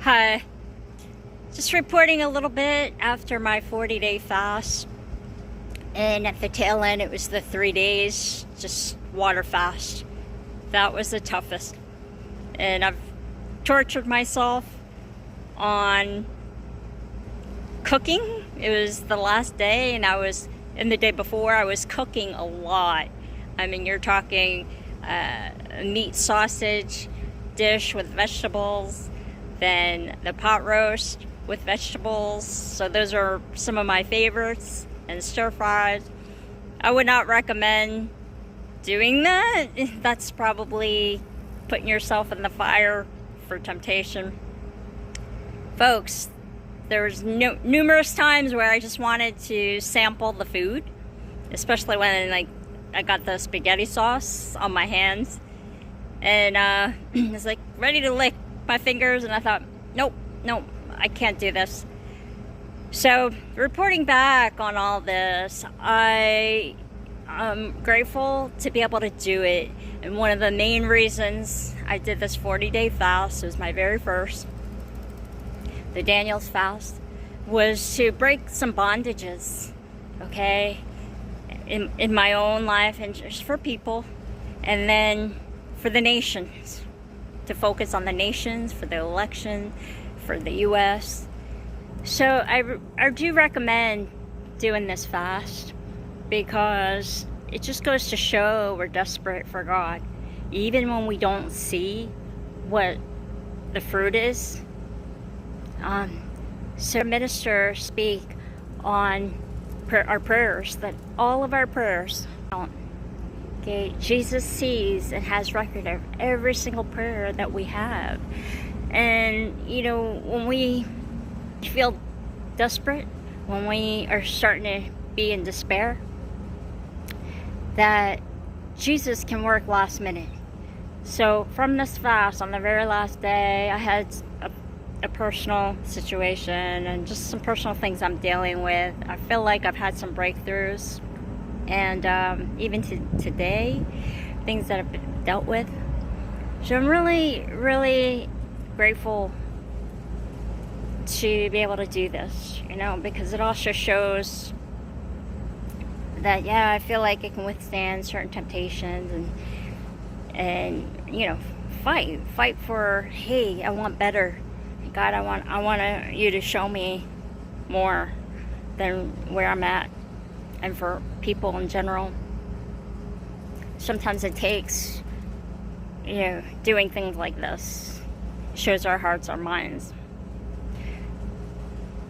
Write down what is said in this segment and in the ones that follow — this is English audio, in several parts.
Hi, just reporting a little bit after my 40-day fast. And at the tail end, it was the 3 days, just water fast. That was the toughest. And I've tortured myself on cooking. It was the last day, and the day before, I was cooking a lot. I mean, you're talking a meat sausage dish with vegetables, then the pot roast with vegetables. So those are some of my favorites, and stir fries. I would not recommend doing that. That's probably putting yourself in the fire for temptation. Folks, there was numerous times where I just wanted to sample the food, especially when I got the spaghetti sauce on my hands, and it's like ready to lick my fingers, and I thought, nope, I can't do this. So reporting back on all this, I'm grateful to be able to do it. And one of the main reasons I did this 40-day fast, it was my very first, the Daniel's fast, was to break some bondages, okay, in my own life and just for people, and then for the nations, to focus on the nations, for the election, for the U.S. So I do recommend doing this fast, because it just goes to show we're desperate for God. Even when we don't see what the fruit is. So minister speak on our prayers, that all of our prayers count. Okay, Jesus sees and has record of every single prayer that we have. And you know, when we feel desperate, when we are starting to be in despair, that Jesus can work last minute. So from this fast, on the very last day, I had a personal situation and just some personal things I'm dealing with. I feel like I've had some breakthroughs, and even today, things that I've been dealt with. So I'm really grateful to be able to do this, you know, because it also shows that, yeah, I feel like it can withstand certain temptations, and you know, fight for, hey, I want better. God, I want you to show me more than where I'm at. And for people in general, sometimes it takes, you know, doing things like this. It shows our hearts, our minds.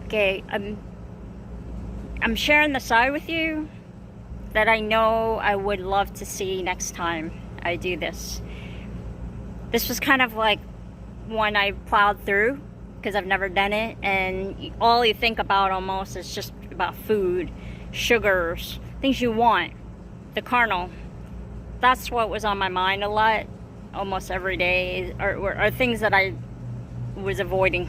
Okay, I'm sharing the side with you that I know I would love to see next time I do this. This was kind of like one I plowed through, because I've never done it, and all you think about almost is just about food, sugars, things you want, the carnal. That's what was on my mind a lot, almost every day, or things that I was avoiding.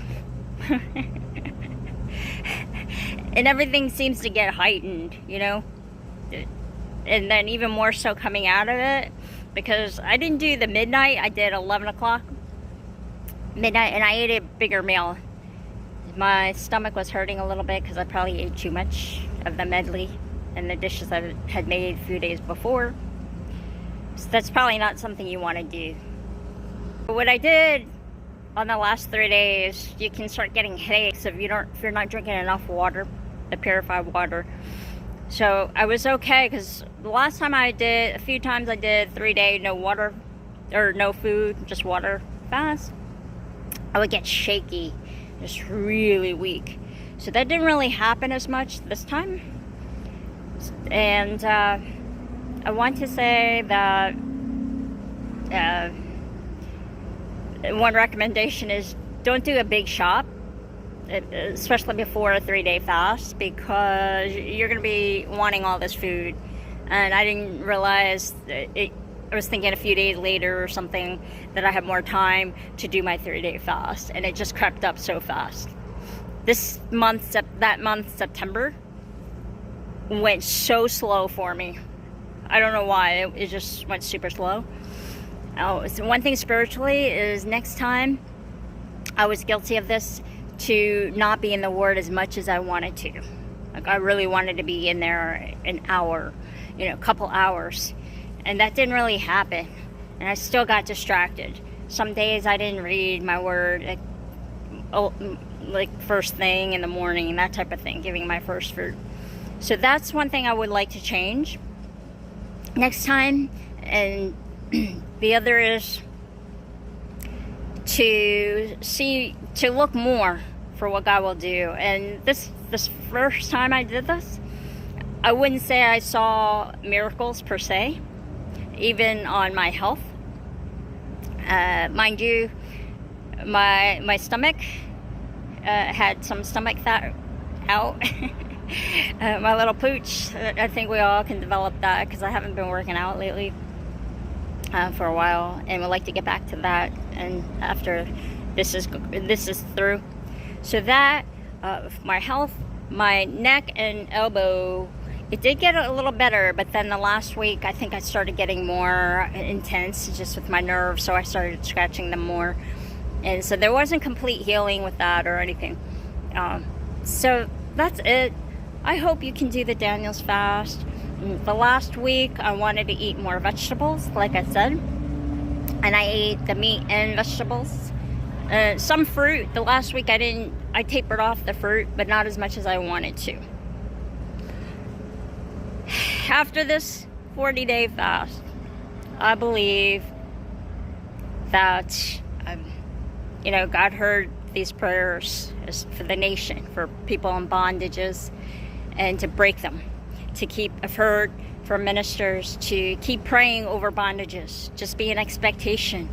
And everything seems to get heightened, you know, and then even more so coming out of it, because I didn't do the midnight, I did 11 o'clock midnight, and I ate a bigger meal. My stomach was hurting a little bit because I probably ate too much of the medley and the dishes I had made a few days before. So that's probably not something you want to do. But what I did on the last 3 days, you can start getting headaches if you're not drinking enough water, the purified water. So I was okay, because the last time a few times I did 3-day no water or no food, just water fast, I would get shaky, just really weak. So that didn't really happen as much this time. And I want to say that one recommendation is don't do a big shop, especially before a 3-day fast, because you're going to be wanting all this food. And I didn't realize I was thinking a few days later or something that I had more time to do my 3-day fast, and it just crept up so fast. That month, September, went so slow for me. I don't know why, it just went super slow. Oh, so one thing spiritually is next time I was guilty of this, to not be in the Word as much as I wanted to. Like, I really wanted to be in there an hour, a couple hours. And that didn't really happen. And I still got distracted. Some days I didn't read my Word, like first thing in the morning, that type of thing, giving my first fruit. So that's one thing I would like to change next time. And the other is to look more for what God will do. And this first time I did this, I wouldn't say I saw miracles per se, even on my health. Mind you, my stomach had some stomach fat out. My little pooch. I think we all can develop that, because I haven't been working out lately for a while, and would like to get back to that. And after this is through. So that my health, my neck and elbow, it did get a little better, but then the last week I think I started getting more intense just with my nerves, so I started scratching them more. And so there wasn't complete healing with that or anything. So that's it. I hope you can do the Daniel's fast. The last week I wanted to eat more vegetables, like I said, and I ate the meat and vegetables. Some fruit. The last week I tapered off the fruit, but not as much as I wanted to. After this 40-day fast, I believe that God heard these prayers for the nation, for people in bondages, and to break them. I've heard from ministers to keep praying over bondages. Just be an expectation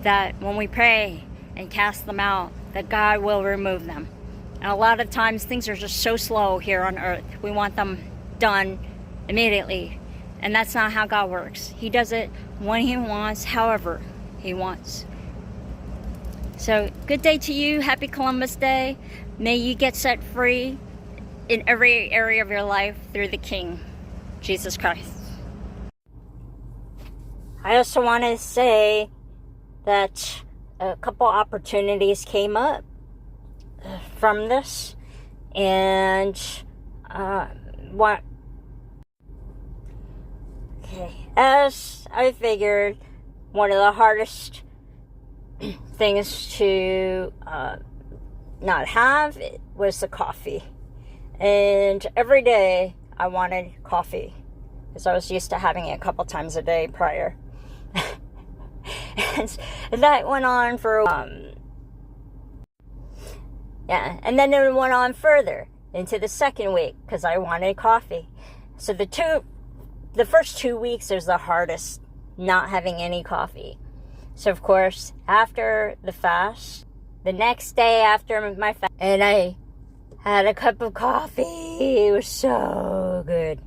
that when we pray and cast them out, that God will remove them. And a lot of times things are just so slow here on earth. We want them done immediately. And that's not how God works. He does it when He wants, however He wants. So, good day to you. Happy Columbus Day. May you get set free in every area of your life through the King, Jesus Christ. I also want to say that a couple opportunities came up from this, and as I figured, one of the hardest things to not have was the coffee. And every day I wanted coffee, because I was used to having it a couple times a day prior. And that went on for and then it went on further into the second week, because I wanted coffee. So the first 2 weeks was the hardest, not having any coffee. So of course, after the fast, the next day after my fast, and I had a cup of coffee. It was so good.